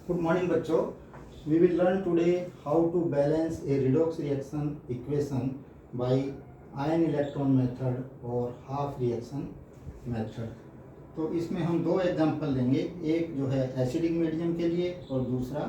Good morning बच्चों. We will learn today how to balance a redox reaction equation by ion electron method और half reaction method. तो इसमें हम दो example लेंगे, एक जो है एसिडिक मीडियम के लिए और दूसरा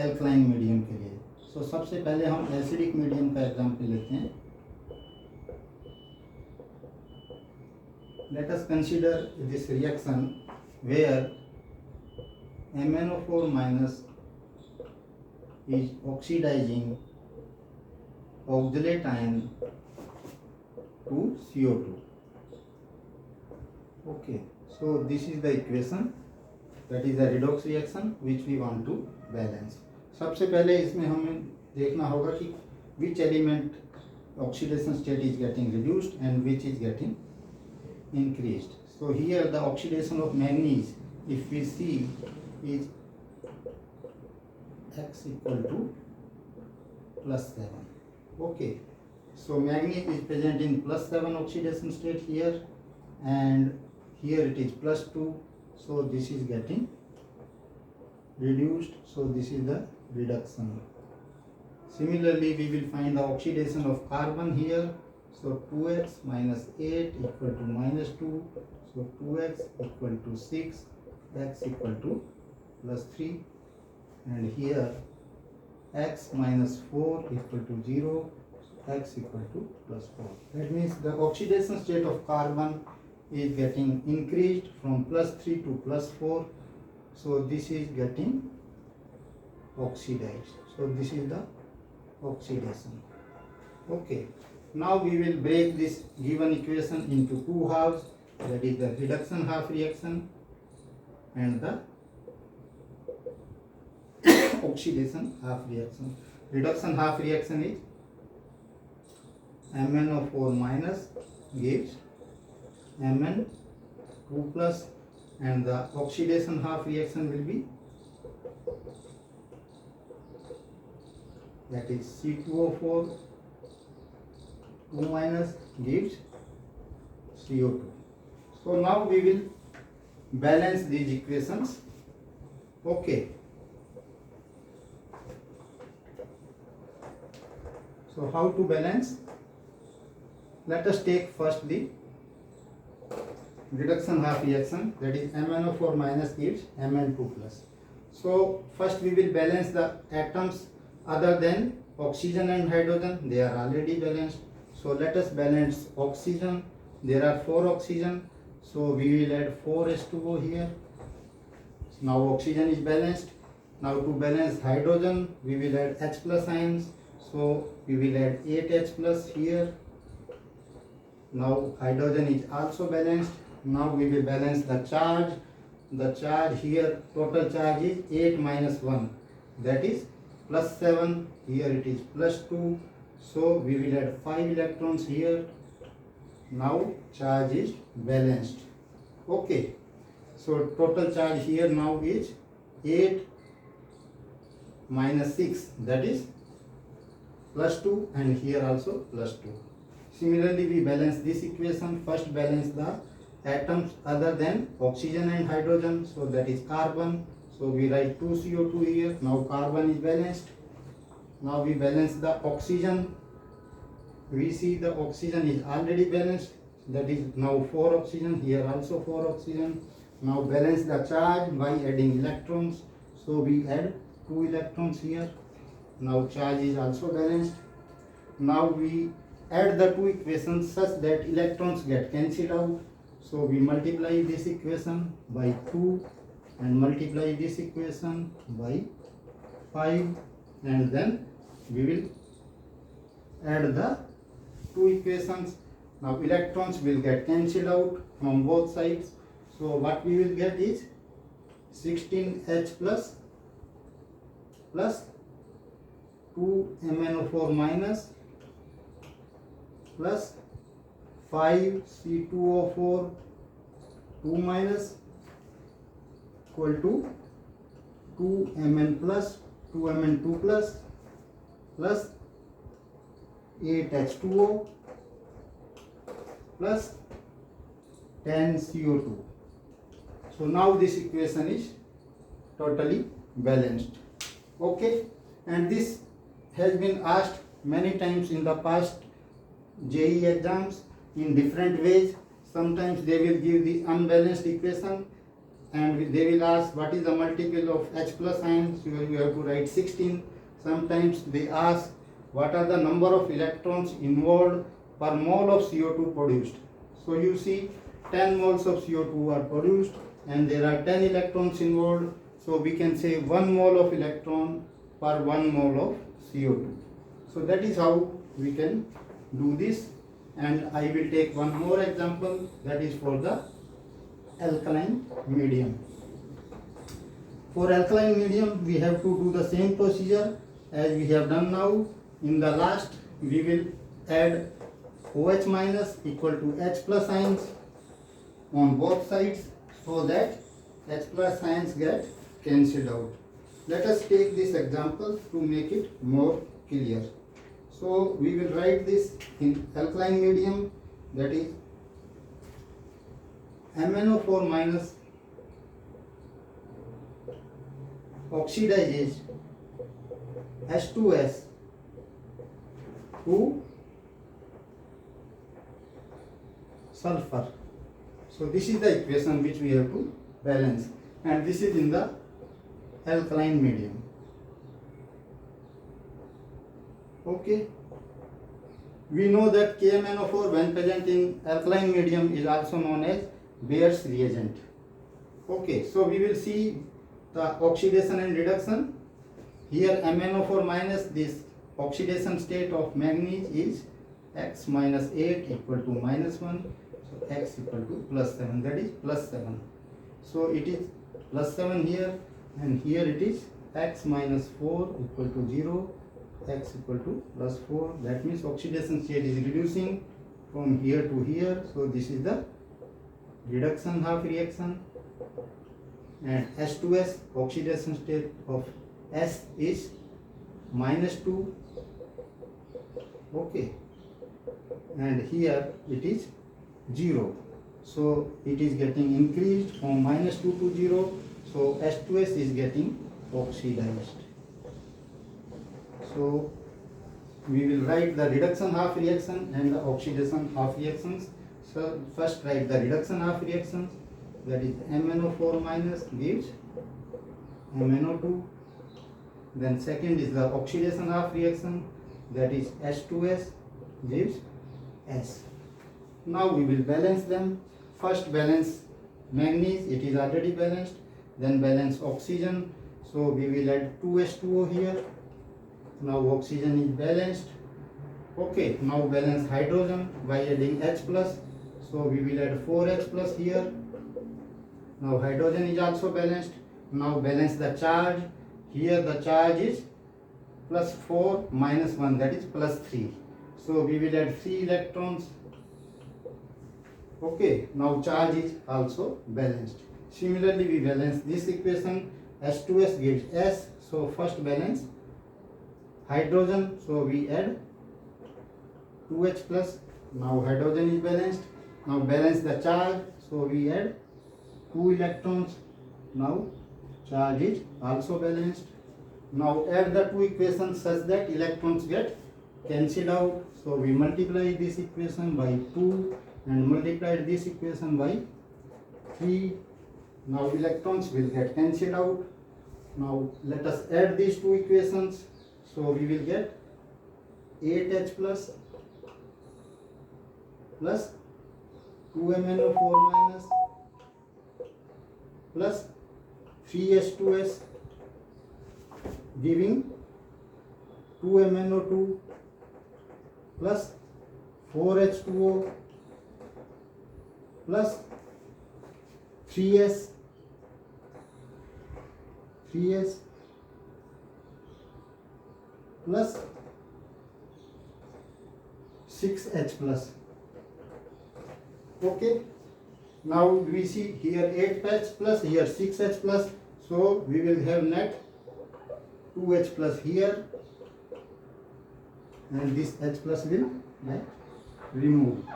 एल्कलाइन मीडियम के लिए. सो सबसे पहले हम एसिडिक मीडियम का एग्जाम्पल लेते हैं. Let us consider this reaction where MnO4 minus is oxidizing oxalate ion to CO2. Okay, so this is the equation, that is the redox reaction which we want to balance. सबसे पहले इसमें हमें देखना होगा कि which element oxidation state is getting reduced and which is getting increased. So here the oxidation of manganese, if we see, is X equal to +7. Okay, so manganese is present in +7 oxidation state here, and here it is +2, so this is getting reduced, so this is the reduction. Similarly, we will find the oxidation of carbon here, so 2x minus 8 equal to -2, so 2x equal to 6, x equal to +3, and here x minus 4 equal to 0, x equal to +4. That means the oxidation state of carbon is getting increased from +3 to +4, so this is getting oxidized. So this is the oxidation. Okay, now we will break this given equation into two halves, that is the reduction half reaction and the oxidation half reaction. Reduction half reaction is MnO4 minus gives Mn2 plus, and the oxidation half reaction will be, that is C2O4 2 minus gives CO2. So now we will balance these equations. Okay. So how to balance? Let us take first the reduction half reaction, that is MnO4 minus gives Mn2 plus. So first we will balance the atoms other than oxygen and hydrogen. They are already balanced. So let us balance oxygen. There are 4 oxygen, so we will add 4H2O here. Now oxygen is balanced. Now to balance hydrogen, we will add H plus ions, so we will add 8H plus here. Now hydrogen is also balanced. Now we will balance the charge. The charge here, total charge is 8 minus 1, that is +7. Here it is +2, so we will add 5 electrons here. Now charge is balanced. Okay, so total charge here now is 8 minus 6, that is +2, and here also +2. Similarly, we balance this equation. First balance the atoms other than oxygen and hydrogen, so that is carbon. So we write 2 CO2 here. Now carbon is balanced. Now we balance the oxygen. We see the oxygen is already balanced, that is now 4 oxygen, here also 4 oxygen. Now balance the charge by adding electrons, so we add 2 electrons here. Now charge is also balanced. Now we add the two equations such that electrons get cancelled out, so we multiply this equation by 2 and multiply this equation by 5, and then we will add the two equations. Now electrons will get cancelled out from both sides, so what we will get is 16H plus 2 MnO4 minus plus 5 C2O4 2 minus equal to 2 Mn plus 2 Mn2 plus 8H2O plus 10 CO2. So now this equation is totally balanced. Okay, and this has been asked many times in the past JEE exams in different ways. Sometimes they will give the unbalanced equation and they will ask what is the multiple of H plus ions. You have to write 16. Sometimes they ask what are the number of electrons involved per mole of CO2 produced. So you see 10 moles of CO2 are produced and there are 10 electrons involved. So we can say 1 mole of electron per 1 mole of CO2. So that is how we can do this, and I will take one more example, that is for the alkaline medium. For alkaline medium we have to do the same procedure as we have done now. In the last we will add OH minus equal to H plus ions on both sides so that H plus ions get cancelled out. Let us take this example to make it more clear. So we will write this in alkaline medium, that is MnO4 minus oxidizes H2S to sulfur. So this is the equation which we have to balance, and this is in the alkaline medium. Okay, we know that KMnO4 when present in alkaline medium is also known as Bayer's reagent. Okay, so we will see the oxidation and reduction. Here MnO4 minus, this oxidation state of manganese is X minus 8 equal to minus 1. So X equal to plus 7, that is plus 7. So it is plus 7 here, and here it is X minus 4 equal to 0. X equal to plus 4. That means oxidation state is reducing from here to here. So this is the reduction half reaction, and H2S oxidation state of S is minus 2. Okay, and here it is 0. So it is getting increased from minus 2 to 0. So H2S is getting oxidized. So we will write the reduction half reaction and the oxidation half reactions. So first write the reduction half reactions, that is MnO4 minus gives MnO2. Then second is the oxidation half reaction, that is H2S gives S. Now we will balance them. First balance manganese, it is already balanced. Then balance oxygen. So we will add 2H2O here. Now oxygen is balanced. Okay, now balance hydrogen by adding H plus. So we will add 4H plus here. Now hydrogen is also balanced. Now balance the charge. Here the charge is plus 4 minus 1, that is plus 3. So we will add 3 electrons. Okay, now charge is also balanced. Similarly we balance this equation. H2S gives S. So first balance hydrogen, so we add 2H plus. Now hydrogen is balanced. Now balance the charge, so we add 2 electrons. Now charge is also balanced. Now add the two equations such that electrons get cancelled out. So we multiply this equation by 2 and multiply this equation by 3. Now electrons will get cancelled out. Now let us add these two equations. So we will get 8H plus 2MnO4 minus plus 3H2S giving 2MnO2 plus 4H2O plus 3S plus 6H plus. Okay, now we see here 8H plus, here 6H plus, so we will have net 2H plus here, and this H plus will get removed.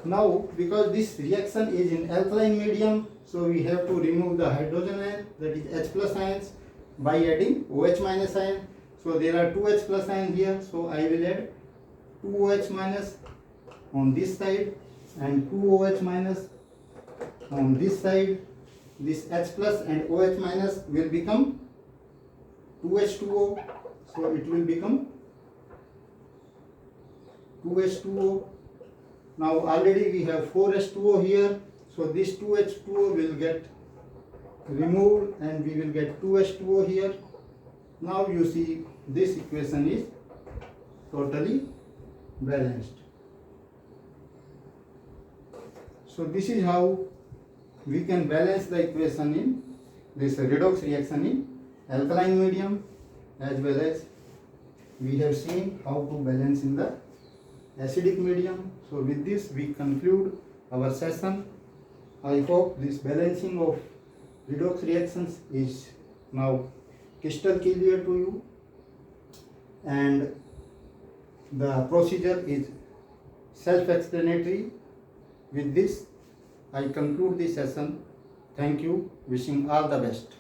Now because this reaction is in alkaline medium, so we have to remove the hydrogen ion, that is H plus ions, by adding OH minus ion. So there are 2H plus ion here, so I will add 2OH minus on this side and 2OH minus on this side. This H plus and OH minus will become 2H2O, so it will become 2H2O. Now already we have 4H2O here, so this 2H2O will get removed and we will get 2H2O here. Now you see this equation is totally balanced. So this is how we can balance the equation in this redox reaction in alkaline medium, as well as we have seen how to balance in the acidic medium. So with this we conclude our session. I hope this balancing of redox reactions is now crystal clear to you, and the procedure is self-explanatory. With this I conclude this session. Thank you. Wishing all the best.